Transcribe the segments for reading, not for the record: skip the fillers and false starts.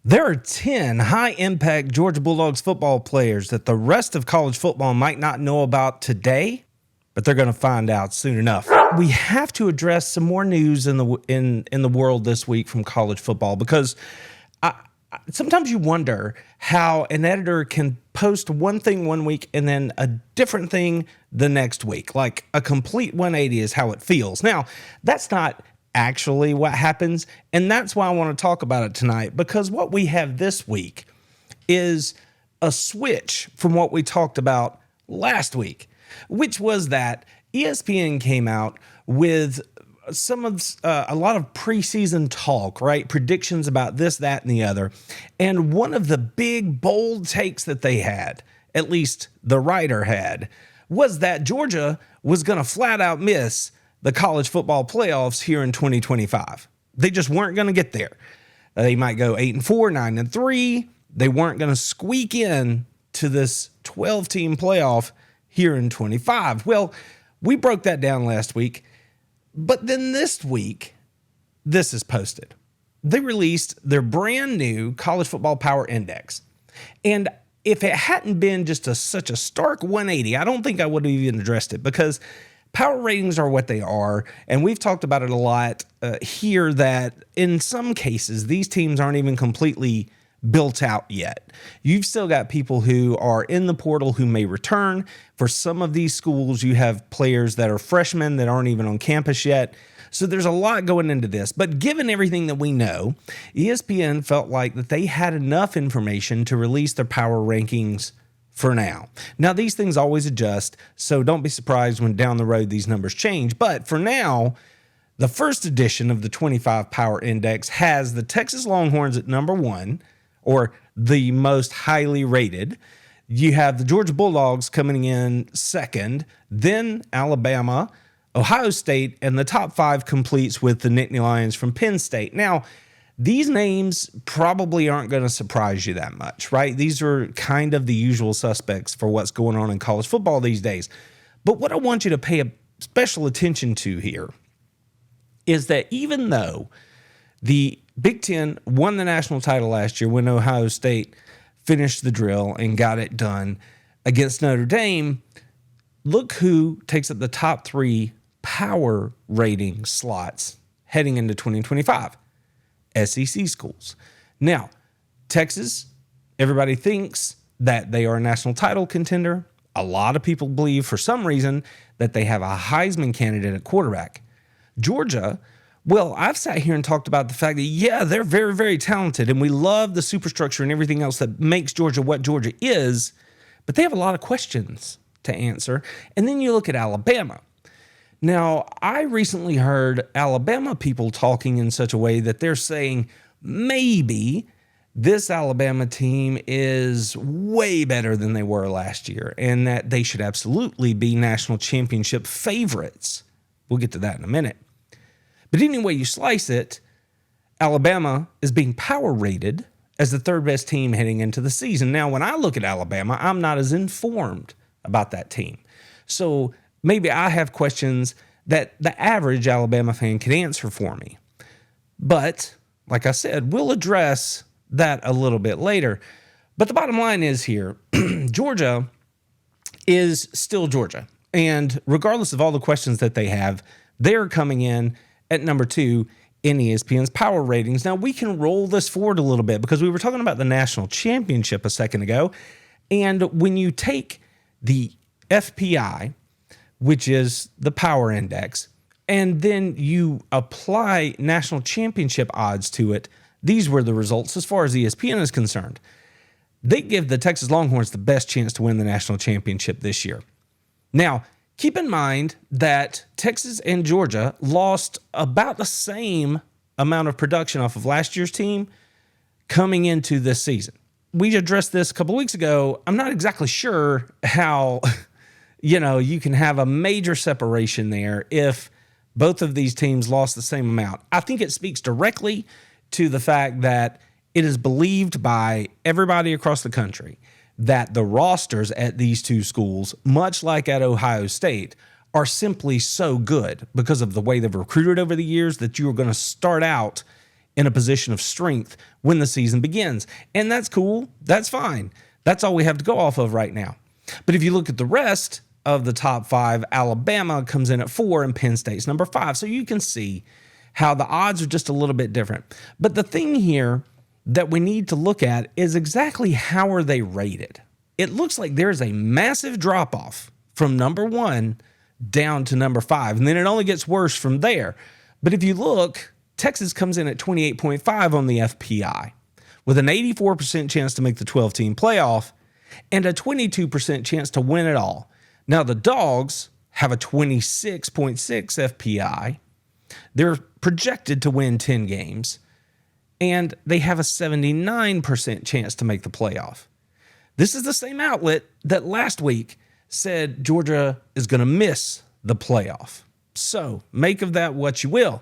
There are 10 high-impact Georgia Bulldogs football players that the rest of college football might not know about today, but they're going to find out soon enough. We have to address some more news in the world this week from college football because sometimes you wonder how an editor can post one thing one week and then a different thing the next week. Like a complete 180 is how it feels. Now, that's not actually what happens, and that's why I want to talk about it tonight, because what we have this week is a switch from what we talked about last week, which was that ESPN came out with a lot of preseason talk, right? Predictions about this, that, and the other. And one of the big, bold takes that they had, at least the writer had, was that Georgia was going to flat out miss the college football playoffs here in 2025. They just weren't going to get there. They might go 8-4, 9-3. They weren't going to squeak in to this 12-team playoff here in 25. Well, we broke that down last week. But then this week, this is posted. They released their brand new College Football Power Index. And if it hadn't been just such a stark 180, I don't think I would have even addressed it, because power ratings are what they are. And we've talked about it a lot here, that in some cases, these teams aren't even completely built out yet. You've still got people who are in the portal who may return. For some of these schools, you have players that are freshmen that aren't even on campus yet. So there's a lot going into this. But given everything that we know, ESPN felt like that they had enough information to release their power rankings for now. Now, these things always adjust, so don't be surprised when down the road these numbers change. But for now, the first edition of the 25 Power Index has the Texas Longhorns at number 1, or the most highly rated. You have the Georgia Bulldogs coming in second, then Alabama, Ohio State, and the top 5 completes with the Nittany Lions from Penn State. Now, these names probably aren't going to surprise you that much, right? These are kind of the usual suspects for what's going on in college football these days. But what I want you to pay a special attention to here is that even though the Big Ten won the national title last year when Ohio State finished the drill and got it done against Notre Dame, look who takes up the top 3 power rating slots heading into 2025. SEC schools. Now, Texas, everybody thinks that they are a national title contender. A lot of people believe, for some reason, that they have a Heisman candidate at quarterback. Georgia, well, I've sat here and talked about the fact that, yeah, they're very, very talented, and we love the superstructure and everything else that makes Georgia what Georgia is, but they have a lot of questions to answer. And then you look at Alabama. Now, I recently heard Alabama people talking in such a way that they're saying maybe this Alabama team is way better than they were last year, and that they should absolutely be national championship favorites. We'll get to that in a minute. But any way you slice it, Alabama is being power rated as the 3rd best team heading into the season. Now, when I look at Alabama, I'm not as informed about that team. So maybe I have questions that the average Alabama fan can answer for me. But, like I said, we'll address that a little bit later. But the bottom line is here, Georgia is still Georgia. And regardless of all the questions that they have, they're coming in at number 2 in ESPN's power ratings. Now, we can roll this forward a little bit because we were talking about the national championship a second ago. And when you take the FPI, which is the power index, and then you apply national championship odds to it, these were the results as far as ESPN is concerned. They give the Texas Longhorns the best chance to win the national championship this year. Now, keep in mind that Texas and Georgia lost about the same amount of production off of last year's team coming into this season. We addressed this a couple of weeks ago. I'm not exactly sure how, you can have a major separation there if both of these teams lost the same amount. I think it speaks directly to the fact that it is believed by everybody across the country that the rosters at these two schools, much like at Ohio State, are simply so good because of the way they've recruited over the years that you are going to start out in a position of strength when the season begins. And that's cool. That's fine. That's all we have to go off of right now. But if you look at the rest of the top 5, Alabama comes in at 4 and Penn State's number 5. So you can see how the odds are just a little bit different. But the thing here that we need to look at is exactly how are they rated. It looks like there's a massive drop-off from number 1 down to number 5, and then it only gets worse from there. But if you look, Texas comes in at 28.5 on the FPI with an 84% chance to make the 12-team playoff and a 22% chance to win it all. Now, the Dawgs have a 26.6 FPI. They're projected to win 10 games, and they have a 79% chance to make the playoff. This is the same outlet that last week said Georgia is going to miss the playoff. So make of that what you will.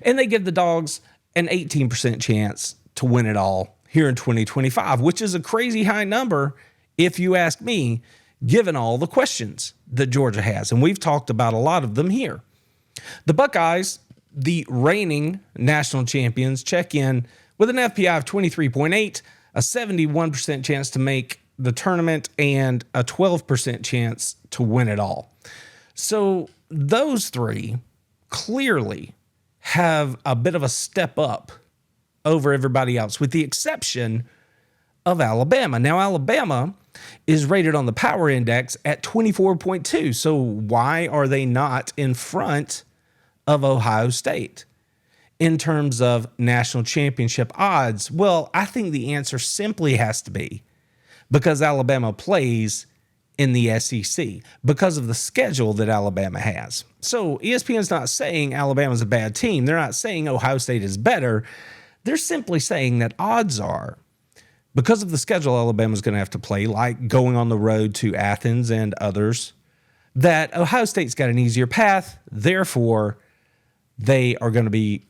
And they give the Dawgs an 18% chance to win it all here in 2025, which is a crazy high number, if you ask me, given all the questions that Georgia has. And we've talked about a lot of them here. The Buckeyes, the reigning national champions, check in with an FPI of 23.8, a 71% chance to make the tournament, and a 12% chance to win it all. So those three clearly have a bit of a step up over everybody else, with the exception of Alabama. Now, Alabama is rated on the Power Index at 24.2. So why are they not in front of Ohio State in terms of national championship odds? Well, I think the answer simply has to be because Alabama plays in the SEC, because of the schedule that Alabama has. So ESPN's not saying Alabama's a bad team. They're not saying Ohio State is better. They're simply saying that odds are, because of the schedule Alabama's going to have to play, like going on the road to Athens and others, that Ohio State's got an easier path. Therefore, they are going to be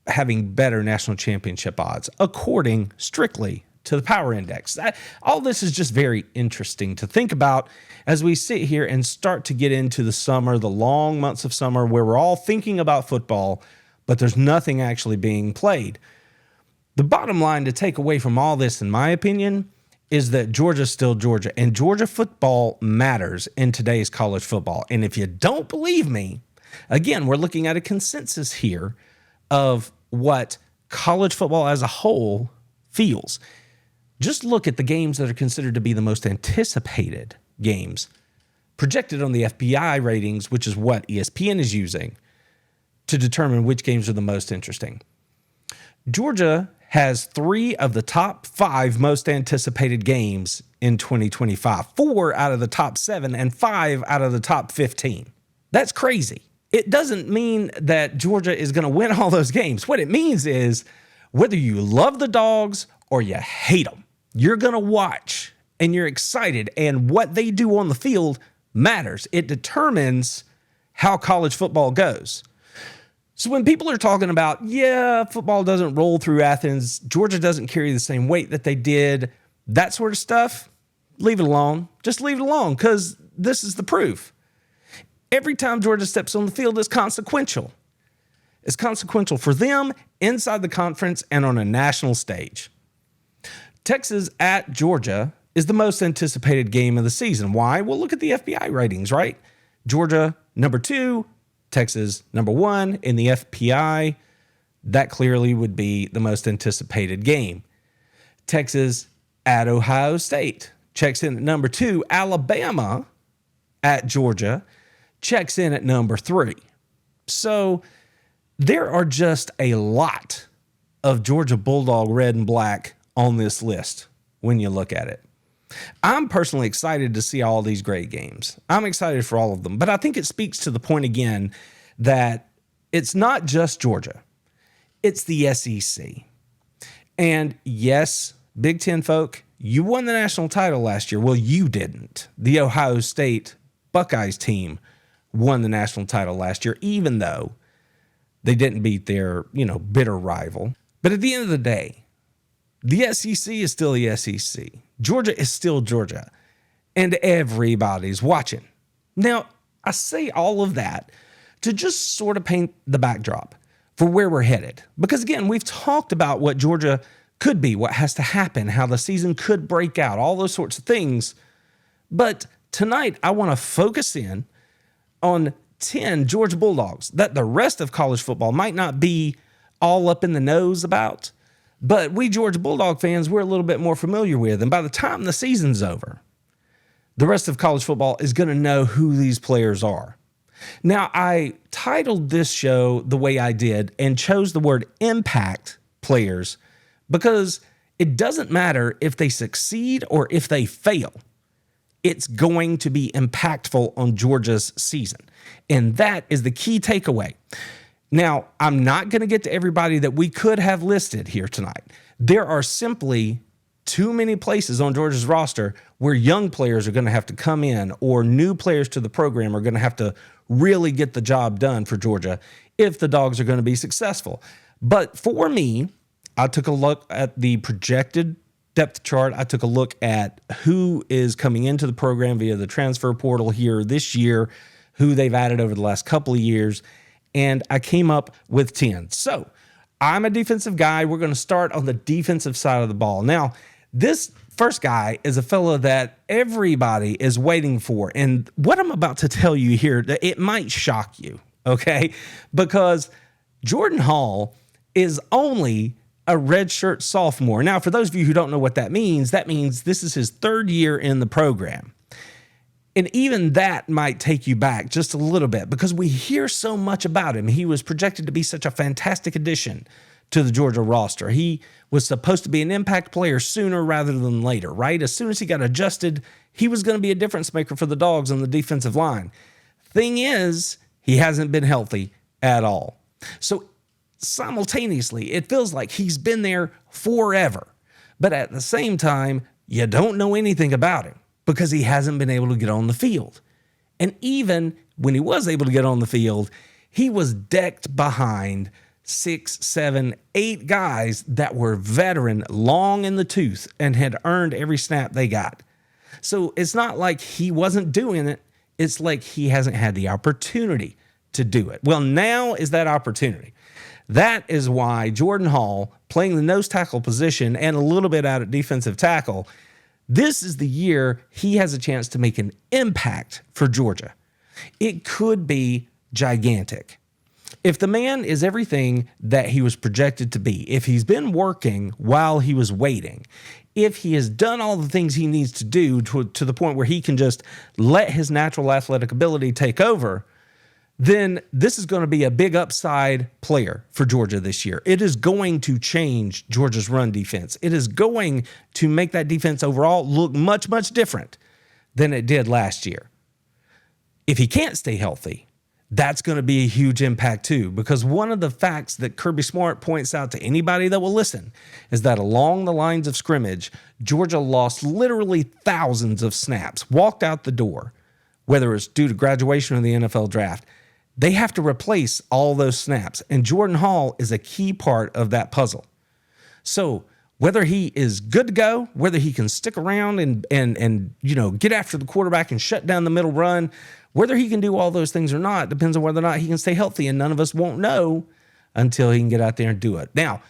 having better national championship odds, according strictly to the Power Index. All this is just very interesting to think about as we sit here and start to get into the summer, the long months of summer, where we're all thinking about football, but there's nothing actually being played. The bottom line to take away from all this, in my opinion, is that Georgia's still Georgia, and Georgia football matters in today's college football. And if you don't believe me, again, we're looking at a consensus here of what college football as a whole feels. Just look at the games that are considered to be the most anticipated games, projected on the FPI ratings, which is what ESPN is using to determine which games are the most interesting. Georgia has 3 of the top 5 most anticipated games in 2025, 4 out of the top 7 and 5 out of the top 15. That's crazy. It doesn't mean that Georgia is going to win all those games. What it means is whether you love the Dogs or you hate them, you're going to watch and you're excited, and what they do on the field matters. It determines how college football goes. So when people are talking about, yeah, football doesn't roll through Athens, Georgia doesn't carry the same weight that they did, that sort of stuff, leave it alone. Just leave it alone, because this is the proof. Every time Georgia steps on the field, it's consequential. It's consequential for them inside the conference and on a national stage. Texas at Georgia is the most anticipated game of the season. Why? Well, look at the FPI ratings, right? Georgia, number 2, Texas, number 1 in the FPI. That clearly would be the most anticipated game. Texas at Ohio State checks in at number 2. Alabama at Georgia checks in at number 3. So there are just a lot of Georgia Bulldog red and black on this list when you look at it. I'm personally excited to see all these great games. I'm excited for all of them, but I think it speaks to the point again that it's not just Georgia, it's the SEC. And yes, Big Ten folk, you won the national title last year. Well, you didn't. The Ohio State Buckeyes team won the national title last year, even though they didn't beat their, bitter rival. But at the end of the day, the SEC is still the SEC. Georgia is still Georgia. And everybody's watching. Now, I say all of that to just sort of paint the backdrop for where we're headed. Because again, we've talked about what Georgia could be, what has to happen, how the season could break out, all those sorts of things. But tonight, I want to focus in on 10 Georgia Bulldogs that the rest of college football might not be all up in the nose about, but we Georgia Bulldog fans, we're a little bit more familiar with. And by the time the season's over, the rest of college football is going to know who these players are. Now, I titled this show the way I did and chose the word impact players because it doesn't matter if they succeed or if they fail. It's going to be impactful on Georgia's season. And that is the key takeaway. Now, I'm not going to get to everybody that we could have listed here tonight. There are simply too many places on Georgia's roster where young players are going to have to come in or new players to the program are going to have to really get the job done for Georgia if the Dogs are going to be successful. But for me, I took a look at the projected depth chart. I took a look at who is coming into the program via the transfer portal here this year, who they've added over the last couple of years, and I came up with 10. So I'm a defensive guy. We're going to start on the defensive side of the ball. Now, this first guy is a fella that everybody is waiting for. And what I'm about to tell you here, it might shock you, okay? Because Jordan Hall is only a redshirt sophomore. Now, for those of you who don't know what that means this is his third year in the program. And even that might take you back just a little bit because we hear so much about him. He was projected to be such a fantastic addition to the Georgia roster. He was supposed to be an impact player sooner rather than later, right? As soon as he got adjusted, he was going to be a difference maker for the Dogs on the defensive line. Thing is, he hasn't been healthy at all. So simultaneously, it feels like he's been there forever. But at the same time, you don't know anything about him because he hasn't been able to get on the field. And even when he was able to get on the field, he was decked behind 6, 7, 8 guys that were veteran, long in the tooth, and had earned every snap they got. So it's not like he wasn't doing it. It's like he hasn't had the opportunity to do it. Well, now is that opportunity. That is why Jordan Hall, playing the nose tackle position and a little bit out at defensive tackle, this is the year he has a chance to make an impact for Georgia. It could be gigantic. If the man is everything that he was projected to be, if he's been working while he was waiting, if he has done all the things he needs to do to the point where he can just let his natural athletic ability take over, then this is going to be a big upside player for Georgia this year. It is going to change Georgia's run defense. It is going to make that defense overall look much, much different than it did last year. If he can't stay healthy, that's going to be a huge impact too, because one of the facts that Kirby Smart points out to anybody that will listen is that along the lines of scrimmage, Georgia lost literally thousands of snaps, walked out the door, whether it's due to graduation or the NFL draft. They have to replace all those snaps, and Jordan Hall is a key part of that puzzle. So whether he is good to go, whether he can stick around and get after the quarterback and shut down the middle run, whether he can do all those things or not depends on whether or not he can stay healthy, and none of us won't know until he can get out there and do it. Now,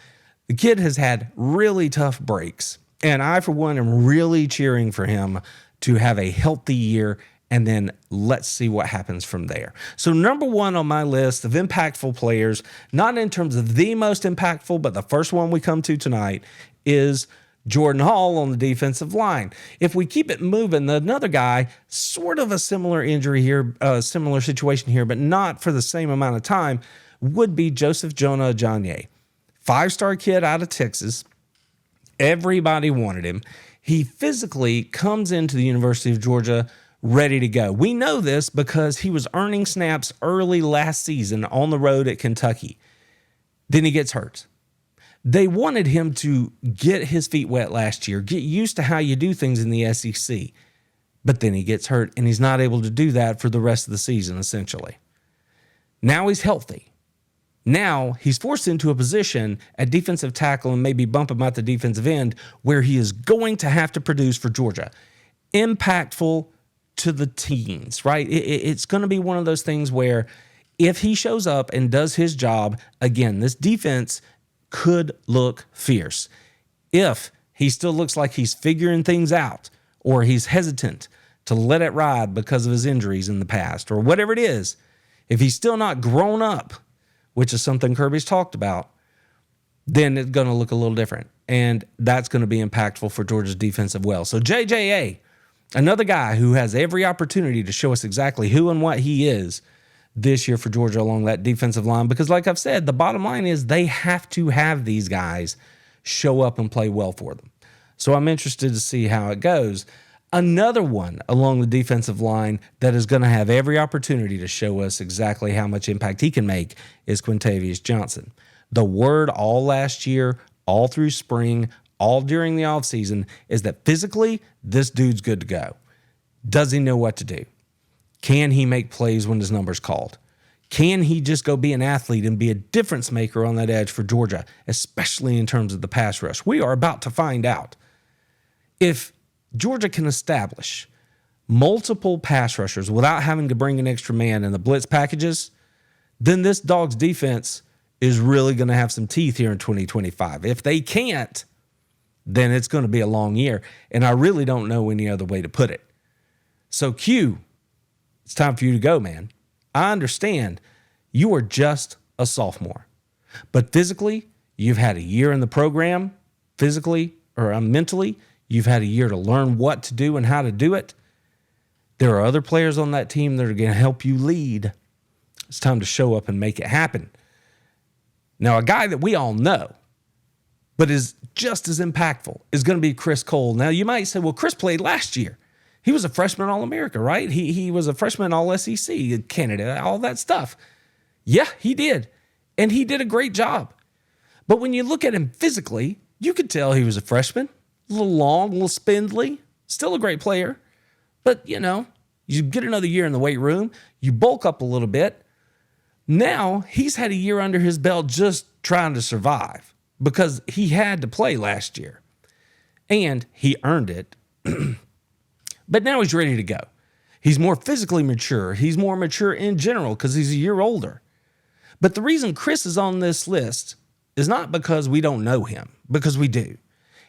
the kid has had really tough breaks, and I, for one, am really cheering for him to have a healthy year, and then let's see what happens from there. So number one on my list of impactful players, not in terms of the most impactful, but the first one we come to tonight is Jordan Hall on the defensive line. If we keep it moving, another guy, sort of a similar injury here, similar situation here, but not for the same amount of time, would be Joseph Jonah Ajonye. 5-star kid out of Texas. Everybody wanted him. He physically comes into the University of Georgia ready to go. We know this because he was earning snaps early last season on the road at Kentucky. Then he gets hurt. They wanted him to get his feet wet last year, get used to how you do things in the SEC. But then he gets hurt, and he's not able to do that for the rest of the season, essentially. Now he's healthy. Now he's forced into a position at defensive tackle and maybe bump him out the defensive end where he is going to have to produce for Georgia. Impactful to the teens, right? It's going to be one of those things where If he shows up and does his job, again, this defense could look fierce. If he still looks like he's figuring things out, or he's hesitant to let it ride because of his injuries in the past, or whatever it is, if he's still not grown up, which is something Kirby's talked about, then it's going to look a little different. And that's going to be impactful for Georgia's defensive well. So JJA, another guy who has every opportunity to show us exactly who and what he is this year for Georgia along that defensive line. Because like I've said, the bottom line is they have to have these guys show up and play well for them. So I'm interested to see how it goes. Another one along the defensive line that is going to have every opportunity to show us exactly how much impact he can make is Quintavious Johnson. The word all last year, all through spring, all during the offseason is that physically, this dude's good to go. Does he know what to do? Can he make plays when his number's called? Can he just go be an athlete and be a difference maker on that edge for Georgia, especially in terms of the pass rush? We are about to find out. If Georgia can establish multiple pass rushers without having to bring an extra man in the blitz packages, then this Dawgs defense is really going to have some teeth here in 2025. If they can't, then it's going to be a long year, and I really don't know any other way to put it. So Q, it's time for you to go, man. I understand you are just a sophomore, but physically, you've had a year in the program. Physically or mentally, you've had a year to learn what to do and how to do it. There are other players on that team that are going to help you lead. It's time to show up and make it happen. Now, a guy that we all know, but is just as impactful, is going to be Chris Cole. Now, you might say, well, Chris played last year. He was a freshman All-America, right? He was a freshman All-SEC candidate, all that stuff. Yeah, he did. And he did a great job. But when you look at him physically, you could tell he was a freshman. A little long, a little spindly. Still a great player. But, you get another year in the weight room. You bulk up a little bit. Now, he's had a year under his belt just trying to survive because he had to play last year. And he earned it. But now he's ready to go. He's more physically mature. He's more mature in general because he's a year older. But the reason Chris is on this list is not because we don't know him, because we do.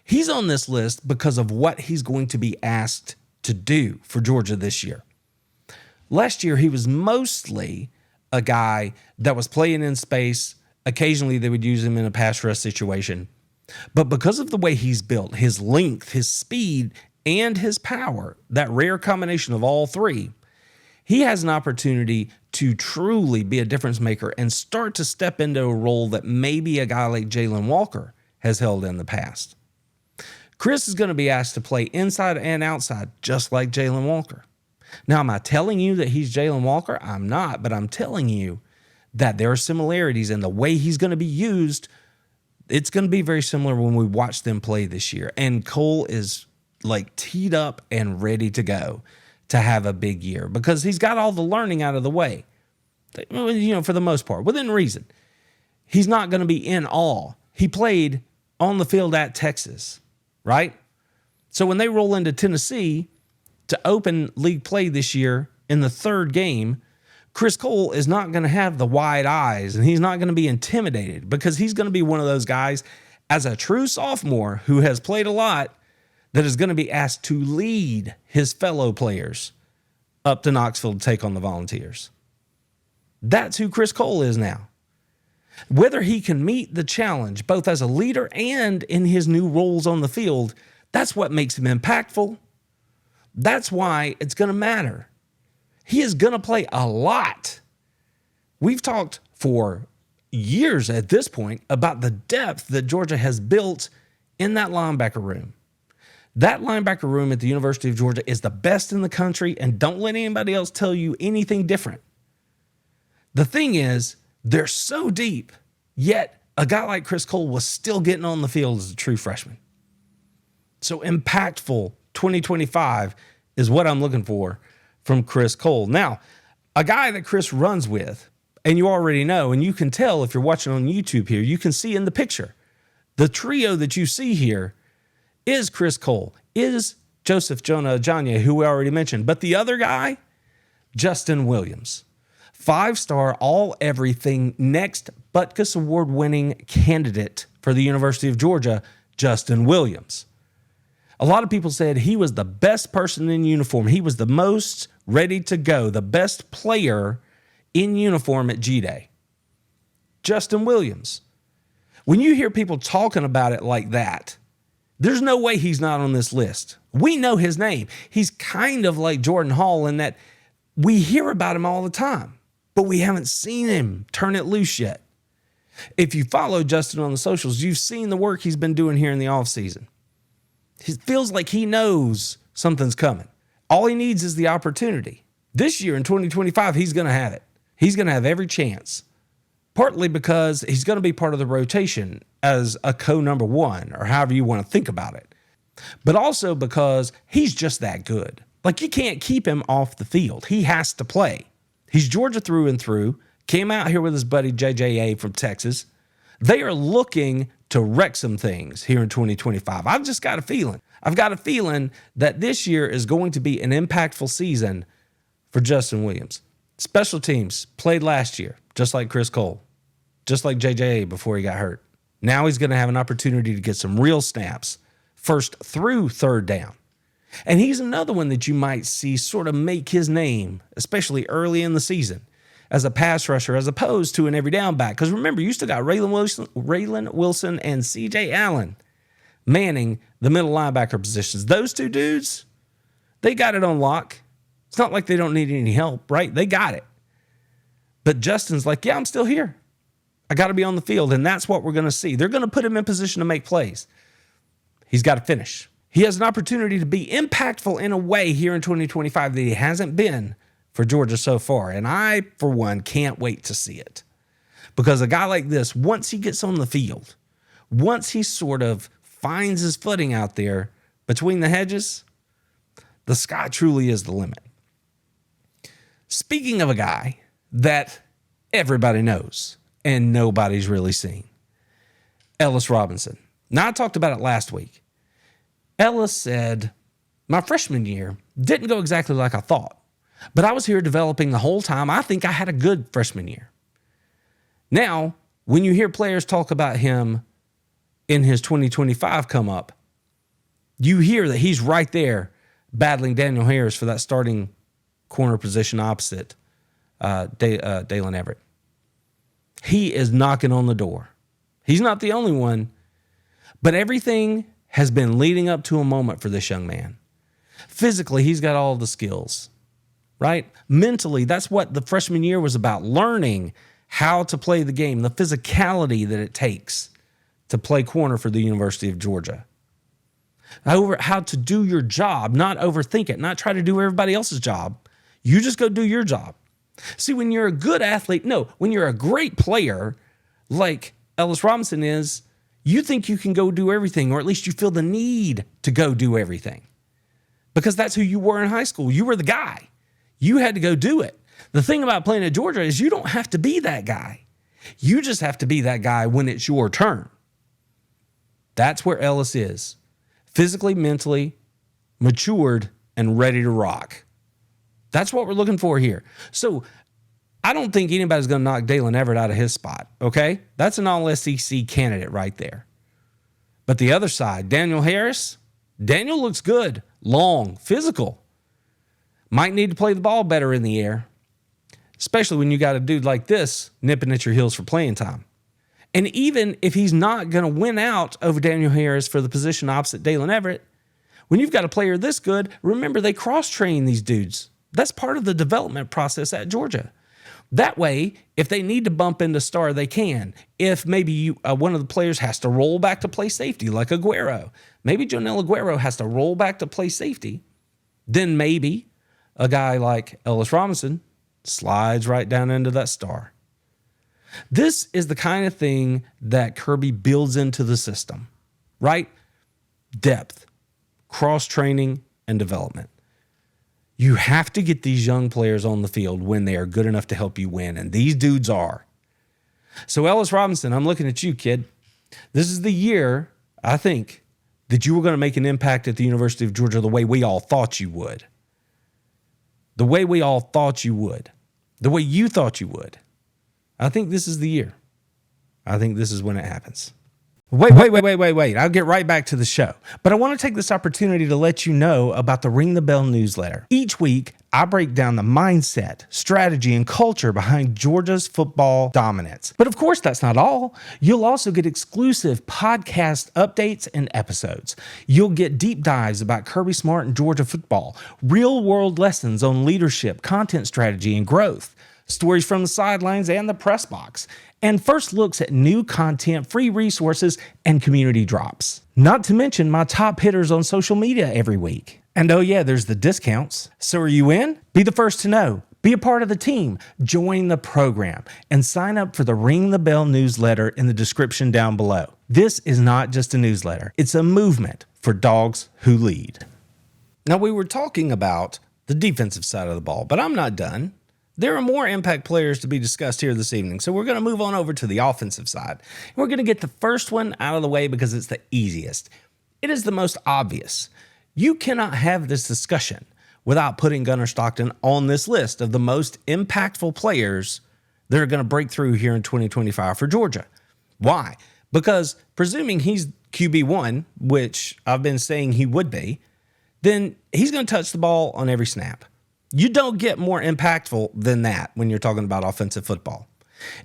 He's on this list because of what he's going to be asked to do for Georgia this year. Last year, he was mostly a guy that was playing in space. Occasionally, they would use him in a pass rush situation. But because of the way he's built, his length, his speed, and his power, that rare combination of all three, he has an opportunity to truly be a difference maker and start to step into a role that maybe a guy like Jalen Walker has held in the past. Chris is going to be asked to play inside and outside, just like Jalen Walker. Now, am I telling you that he's Jalen Walker? I'm not, but I'm telling you that there are similarities in the way he's going to be used. It's going to be very similar when we watch them play this year. And Cole is like teed up and ready to go to have a big year because he's got all the learning out of the way, for the most part, within reason. He's not going to be in awe. He played on the field at Texas, right? So when they roll into Tennessee to open league play this year in the third game, Chris Cole is not going to have the wide eyes and he's not going to be intimidated because he's going to be one of those guys as a true sophomore who has played a lot that is going to be asked to lead his fellow players up to Knoxville to take on the Volunteers. That's who Chris Cole is now. Whether he can meet the challenge, both as a leader and in his new roles on the field, that's what makes him impactful. That's why it's going to matter. He is going to play a lot. We've talked for years at this point about the depth that Georgia has built in that linebacker room. That linebacker room at the University of Georgia is the best in the country, and don't let anybody else tell you anything different. The thing is, they're so deep, yet a guy like Chris Cole was still getting on the field as a true freshman. So impactful 2025 is what I'm looking for from Chris Cole. Now, a guy that Chris runs with, and you already know, and you can tell if you're watching on YouTube here, you can see in the picture, the trio that you see here is Chris Cole, is Joseph Jonah Ajanye, who we already mentioned. But the other guy, Justin Williams. 5-star all everything next Butkus Award winning candidate for the University of Georgia, Justin Williams. A lot of people said he was the best person in uniform. He was the most ready to go, the best player in uniform at G-Day. Justin Williams. When you hear people talking about it like that, there's no way he's not on this list. We know his name. He's kind of like Jordan Hall in that we hear about him all the time, but we haven't seen him turn it loose yet. If you follow Justin on the socials, you've seen the work he's been doing here in the offseason. It feels like he knows something's coming. All he needs is the opportunity. This year in 2025, he's going to have it. He's going to have every chance. Partly because he's going to be part of the rotation as a co-number one, or however you want to think about it. But also because he's just that good. Like, you can't keep him off the field. He has to play. He's Georgia through and through. Came out here with his buddy JJA from Texas. They are looking to wreck some things here in 2025. I've just got a feeling. I've got a feeling that this year is going to be an impactful season for Justin Williams. Special teams played last year, just like Chris Cole, just like JJA before he got hurt. Now he's going to have an opportunity to get some real snaps, first through third down. And he's another one that you might see sort of make his name, especially early in the season, as a pass rusher as opposed to an every down back. Because remember, you still got Raylan Wilson and C.J. Allen manning the middle linebacker positions. Those two dudes, they got it on lock. It's not like they don't need any help, right? They got it. But Justin's like, yeah, I'm still here. I got to be on the field, and that's what we're going to see. They're going to put him in position to make plays. He's got to finish. He has an opportunity to be impactful in a way here in 2025 that he hasn't been for Georgia so far. And I, for one, can't wait to see it. Because a guy like this, once he gets on the field, once he sort of finds his footing out there between the hedges, the sky truly is the limit. Speaking of a guy that everybody knows and nobody's really seen, Ellis Robinson. Now, I talked about it last week. Ellis said, my freshman year didn't go exactly like I thought, but I was here developing the whole time. I think I had a good freshman year. Now, when you hear players talk about him in his 2025 come up, you hear that he's right there battling Daniel Harris for that starting corner position opposite Dalen Everett. He is knocking on the door. He's not the only one, but everything has been leading up to a moment for this young man. Physically, he's got all the skills, right? Mentally, that's what the freshman year was about, learning how to play the game, the physicality that it takes to play corner for the University of Georgia. How to do your job, not overthink it, not try to do everybody else's job. You just go do your job. See, when you're a good athlete, when you're a great player like Ellis Robinson is, you think you can go do everything, or at least you feel the need to go do everything. Because that's who you were in high school. You were the guy. You had to go do it. The thing about playing at Georgia is you don't have to be that guy. You just have to be that guy when it's your turn. That's where Ellis is. Physically, mentally, matured, and ready to rock. That's what we're looking for here. So I don't think anybody's going to knock Dalen Everett out of his spot, okay? That's an all-SEC candidate right there. But the other side, Daniel Harris, Daniel looks good, long, physical. Might need to play the ball better in the air, especially when you got a dude like this nipping at your heels for playing time. And even if he's not going to win out over Daniel Harris for the position opposite Dalen Everett, when you've got a player this good, remember they cross-train these dudes. That's part of the development process at Georgia. That way, if they need to bump into star, they can. If maybe one of the players has to roll back to play safety, like Aguero, maybe Jonel Aguero has to roll back to play safety, then maybe a guy like Ellis Robinson slides right down into that star. This is the kind of thing that Kirby builds into the system, right? Depth, cross-training, and development. You have to get these young players on the field when they are good enough to help you win, and these dudes are. So Ellis Robinson, I'm looking at you, kid. This is the year, I think, that you were going to make an impact at the University of Georgia the way we all thought you would. The way we all thought you would. the way you thought you would, I think this is the year. I think this is when it happens. Wait. I'll get right back to the show. But I want to take this opportunity to let you know about the Ring the Bell newsletter. Each week, I break down the mindset, strategy, and culture behind Georgia's football dominance. But of course, that's not all. You'll also get exclusive podcast updates and episodes. You'll get deep dives about Kirby Smart and Georgia football, real-world lessons on leadership, content strategy, and growth, stories from the sidelines and the press box, and first looks at new content, free resources, and community drops. Not to mention my top hitters on social media every week. And oh yeah, there's the discounts. So are you in? Be the first to know. Be a part of the team. Join the program and sign up for the Ring the Bell newsletter in the description down below. This is not just a newsletter. It's a movement for dogs who lead. Now, we were talking about the defensive side of the ball, but I'm not done. There are more impact players to be discussed here this evening, so we're going to move on over to the offensive side. We're going to get the first one out of the way because it's the easiest. It is the most obvious. You cannot have this discussion without putting Gunnar Stockton on this list of the most impactful players that are going to break through here in 2025 for Georgia. Why? Because presuming he's QB1, which I've been saying he would be, then he's going to touch the ball on every snap. You don't get more impactful than that when you're talking about offensive football.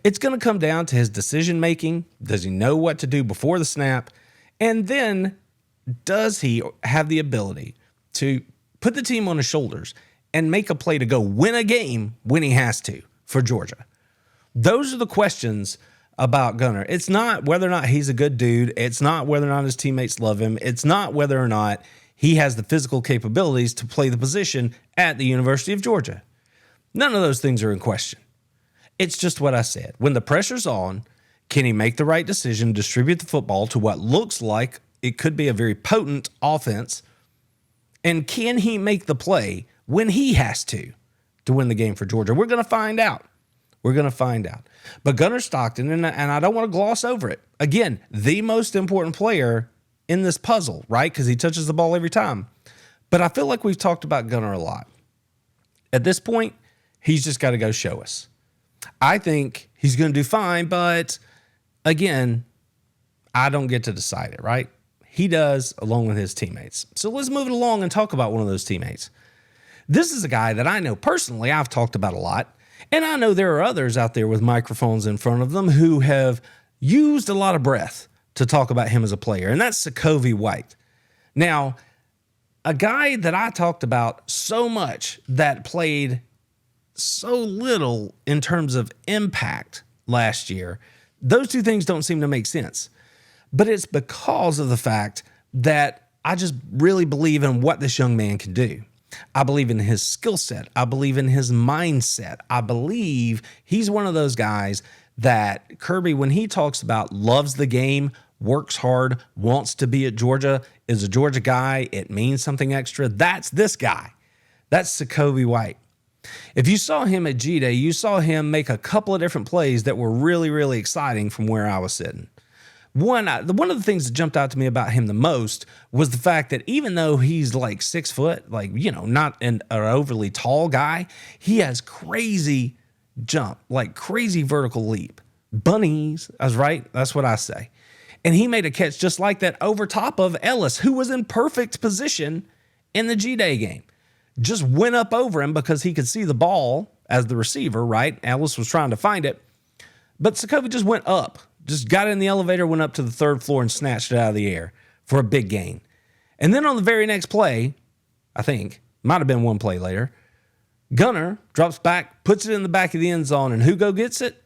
It's going to come down to his decision making. Does he know what to do before the snap? And then does he have the ability to put the team on his shoulders and make a play to go win a game when he has to for Georgia? Those are the questions about Gunnar. It's not whether or not he's a good dude. It's not whether or not his teammates love him. It's not whether or not he has the physical capabilities to play the position at the University of Georgia. None of those things are in question. It's just what I said. When the pressure's on, can he make the right decision, distribute the football to what looks like it could be a very potent offense, and can he make the play when he has to win the game for Georgia? We're going to find out. We're going to find out. But Gunnar Stockton, and I don't want to gloss over it, again, the most important player in this puzzle, right? Because he touches the ball every time. But I feel like we've talked about Gunnar a lot. At this point, he's just got to go show us. I think he's going to do fine, but again, I don't get to decide it, right? He does, along with his teammates. So let's move it along and talk about one of those teammates. This is a guy that I know personally I've talked about a lot, and I know there are others out there with microphones in front of them who have used a lot of breath to talk about him as a player, and that's Sokovi White. Now, a guy that I talked about so much that played so little in terms of impact last year, those two things don't seem to make sense. But it's because of the fact that I just really believe in what this young man can do. I believe in his skill set. I believe in his mindset. I believe he's one of those guys that Kirby, when he talks about loves the game, works hard, wants to be at Georgia, is a Georgia guy, it means something extra. That's this guy. That's Sokovi White. If you saw him at G-Day, you saw him make a couple of different plays that were really, really exciting from where I was sitting. One of the things that jumped out to me about him the most was the fact that even though he's like 6 foot, like, you know, not an overly tall guy, he has crazy jump, like crazy vertical leap. Bunnies, I was right. That's what I say. And he made a catch just like that over top of Ellis, who was in perfect position in the G-Day game. Just went up over him because he could see the ball as the receiver, right? Ellis was trying to find it. But Sokovi just went up, just got in the elevator, went up to the 3rd floor and snatched it out of the air for a big gain. And then on the very next play, I think, might have been one play later, Gunnar drops back, puts it in the back of the end zone, and who gets it?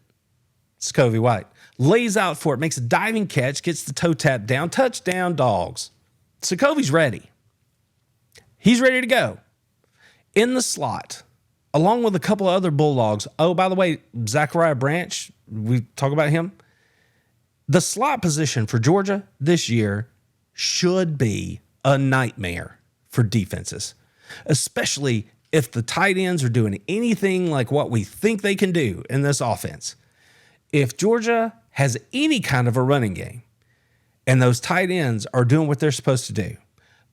Sokovi White. Lays out for it, makes a diving catch, gets the toe tap down, touchdown, Dawgs. Sokovi's ready. He's ready to go. In the slot, along with a couple of other Bulldogs. Oh, by the way, Zachariah Branch, we talk about him. The slot position for Georgia this year should be a nightmare for defenses, especially if the tight ends are doing anything like what we think they can do in this offense. If Georgia has any kind of a running game and those tight ends are doing what they're supposed to do,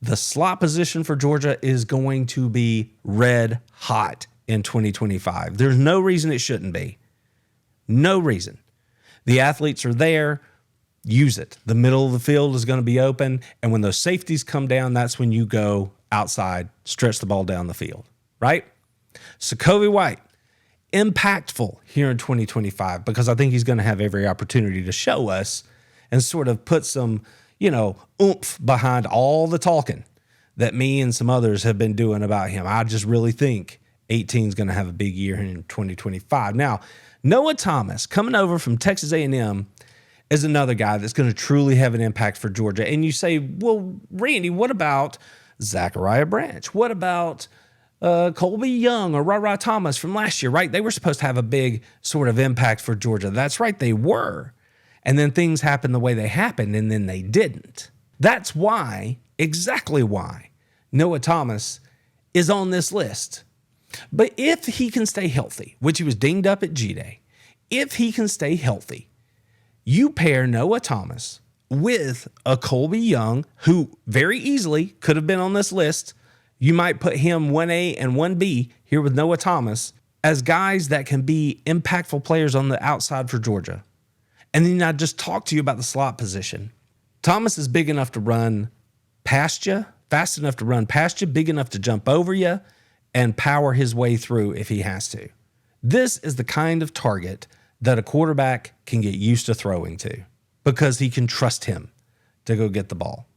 the slot position for Georgia is going to be red hot in 2025. There's no reason it shouldn't be. No reason. The athletes are there. Use it. The middle of the field is going to be open. And when those safeties come down, that's when you go outside, stretch the ball down the field, right? So Kobe White, impactful here in 2025 because I think he's going to have every opportunity to show us and sort of put some, oomph behind all the talking that me and some others have been doing about him. I just really think 18 is going to have a big year in 2025. Now, Noah Thomas coming over from Texas A&M is another guy that's going to truly have an impact for Georgia. And you say, well, Randy, what about Zachariah Branch? What about Colby Young or Ra Thomas from last year, right? They were supposed to have a big sort of impact for Georgia. That's right, they were. And then things happened the way they happened, and then they didn't. That's why, exactly why, Noah Thomas is on this list. But if he can stay healthy, which he was dinged up at G-Day, if he can stay healthy, you pair Noah Thomas with a Colby Young, who very easily could have been on this list. You might put him 1A and 1B here with Noah Thomas as guys that can be impactful players on the outside for Georgia. And then I just talked to you about the slot position. Thomas is big enough to run past you, fast enough to run past you, big enough to jump over you, and power his way through if he has to. This is the kind of target that a quarterback can get used to throwing to because he can trust him to go get the ball.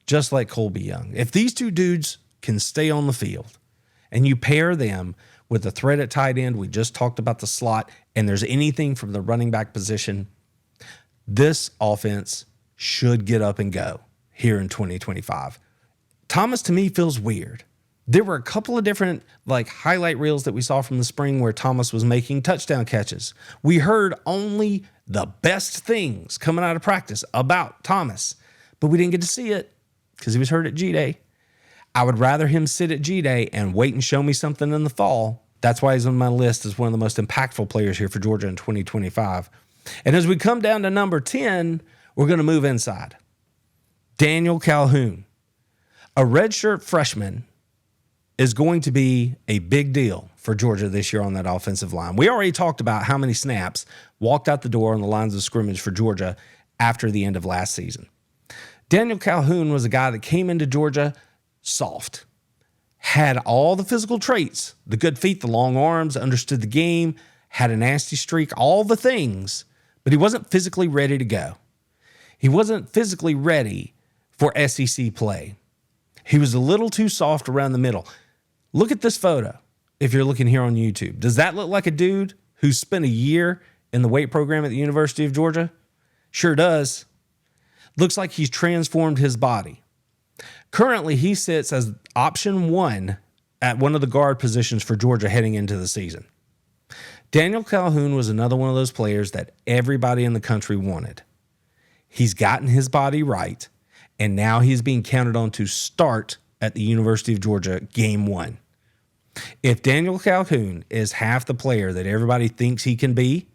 Just like Colby Young. If these two dudes can stay on the field and you pair them with the threat at tight end, we just talked about the slot, and there's anything from the running back position, this offense should get up and go here in 2025. Thomas, to me, feels weird. There were a couple of different highlight reels that we saw from the spring where Thomas was making touchdown catches. We heard only the best things coming out of practice about Thomas, but we didn't get to see it because he was hurt at G-Day. I would rather him sit at G-Day and wait and show me something in the fall. That's why he's on my list as one of the most impactful players here for Georgia in 2025. And as we come down to number 10, we're going to move inside. Daniel Calhoun, a redshirt freshman, is going to be a big deal for Georgia this year on that offensive line. We already talked about how many snaps walked out the door on the lines of scrimmage for Georgia after the end of last season. Daniel Calhoun was a guy that came into Georgia soft, had all the physical traits, the good feet, the long arms, understood the game, had a nasty streak, all the things, but he wasn't physically ready to go. He wasn't physically ready for SEC play. He was a little too soft around the middle. Look at this photo if you're looking here on YouTube. Does that look like a dude who spent a year in the weight program at the University of Georgia? Sure does. Looks like he's transformed his body. Currently, he sits as option 1 at one of the guard positions for Georgia heading into the season. Daniel Calhoun was another one of those players that everybody in the country wanted. He's gotten his body right, and now he's being counted on to start at the University of Georgia game 1. If Daniel Calhoun is half the player that everybody thinks he can be,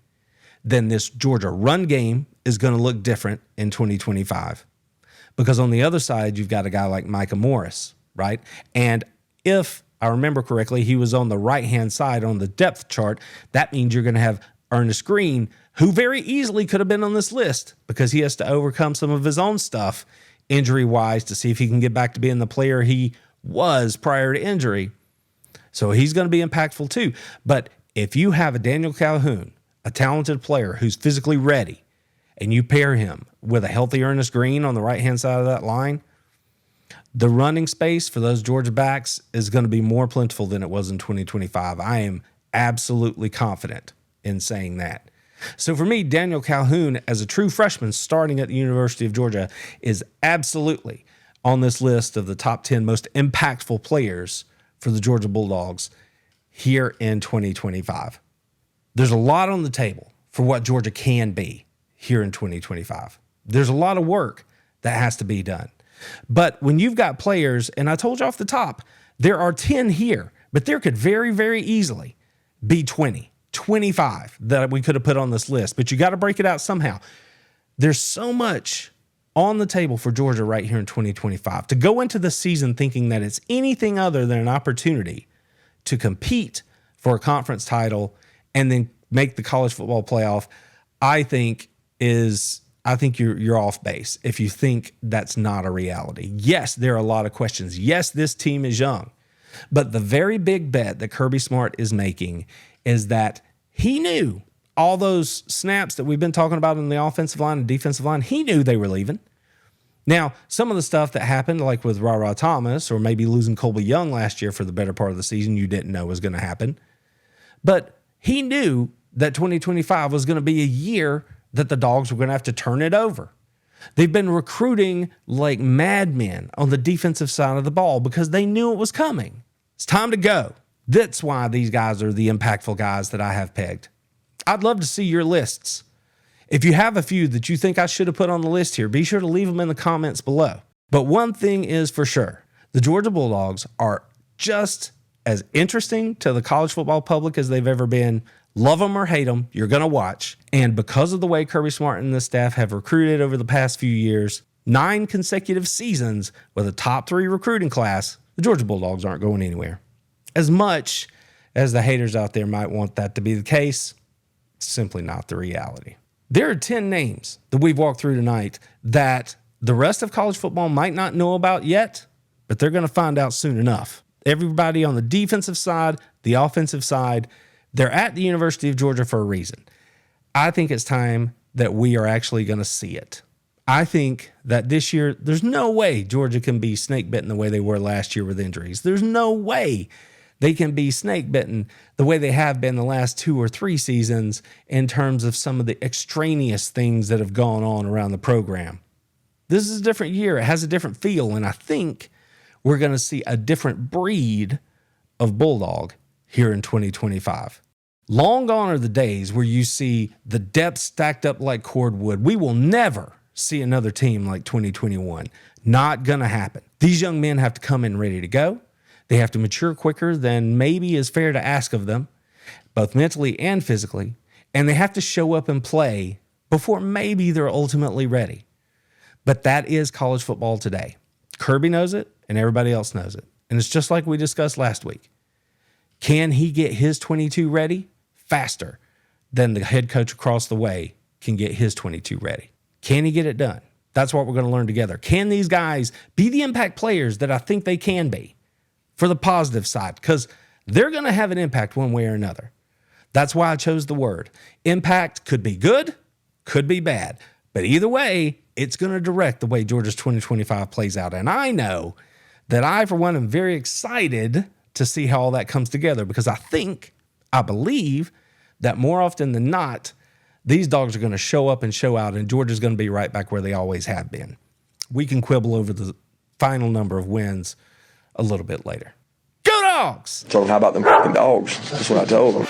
then this Georgia run game is going to look different in 2025. Because on the other side, you've got a guy like Micah Morris, right? And if I remember correctly, he was on the right-hand side on the depth chart. That means you're going to have Ernest Green, who very easily could have been on this list because he has to overcome some of his own stuff injury-wise to see if he can get back to being the player he was prior to injury. So he's going to be impactful too. But if you have a Daniel Calhoun, a talented player who's physically ready, and you pair him with a healthy Ernest Green on the right-hand side of that line, the running space for those Georgia backs is going to be more plentiful than it was in 2025. I am absolutely confident in saying that. So for me, Daniel Calhoun, as a true freshman starting at the University of Georgia, is absolutely on this list of the top 10 most impactful players for the Georgia Bulldogs here in 2025. There's a lot on the table for what Georgia can be here in 2025. There's a lot of work that has to be done. But when you've got players, and I told you off the top, there are 10 here, but there could very, very easily be 20, 25 that we could have put on this list, but you got to break it out somehow. There's so much on the table for Georgia right here in 2025. To go into the season thinking that it's anything other than an opportunity to compete for a conference title and then make the college football playoff, I think you're off base if you think that's not a reality. Yes, there are a lot of questions. Yes, this team is young. But the very big bet that Kirby Smart is making is that he knew all those snaps that we've been talking about in the offensive line and defensive line, he knew they were leaving. Now, some of the stuff that happened, like with Ra Thomas or maybe losing Colby Young last year for the better part of the season, you didn't know was going to happen. But he knew that 2025 was going to be a year that the Dogs were going to have to turn it over. They've been recruiting like madmen on the defensive side of the ball because they knew it was coming. It's time to go. That's why these guys are the impactful guys that I have pegged. I'd love to see your lists. If you have a few that you think I should have put on the list here, be sure to leave them in the comments below. But one thing is for sure, the Georgia Bulldogs are just as interesting to the college football public as they've ever been. Love them or hate them, you're going to watch. And because of the way Kirby Smart and the staff have recruited over the past few years, 9 consecutive seasons with a top 3 recruiting class, the Georgia Bulldogs aren't going anywhere. As much as the haters out there might want that to be the case, it's simply not the reality. There are 10 names that we've walked through tonight that the rest of college football might not know about yet, but they're going to find out soon enough. Everybody on the defensive side, the offensive side, they're at the University of Georgia for a reason. I think it's time that we are actually going to see it. I think that this year, there's no way Georgia can be snake bitten the way they were last year with injuries. There's no way they can be snake bitten the way they have been the last 2 or 3 seasons in terms of some of the extraneous things that have gone on around the program. This is a different year. It has a different feel, and I think we're going to see a different breed of Bulldog here in 2025. Long gone are the days where you see the depth stacked up like cordwood. We will never see another team like 2021. Not going to happen. These young men have to come in ready to go. They have to mature quicker than maybe is fair to ask of them, both mentally and physically. And they have to show up and play before maybe they're ultimately ready. But that is college football today. Kirby knows it, and everybody else knows it. And it's just like we discussed last week. Can he get his 22 ready faster than the head coach across the way can get his 22 ready? Can he get it done? That's what we're going to learn together. Can these guys be the impact players that I think they can be for the positive side? Because they're going to have an impact one way or another. That's why I chose the word. Impact could be good, could be bad. But either way, it's going to direct the way Georgia's 2025 plays out. And I know that I, for one, am very excited to see how all that comes together because I believe that more often than not, these Dogs are going to show up and show out, and Georgia's going to be right back where they always have been. We can quibble over the final number of wins a little bit later. Go Dogs! Told them, how about them fucking dogs? That's what I told them.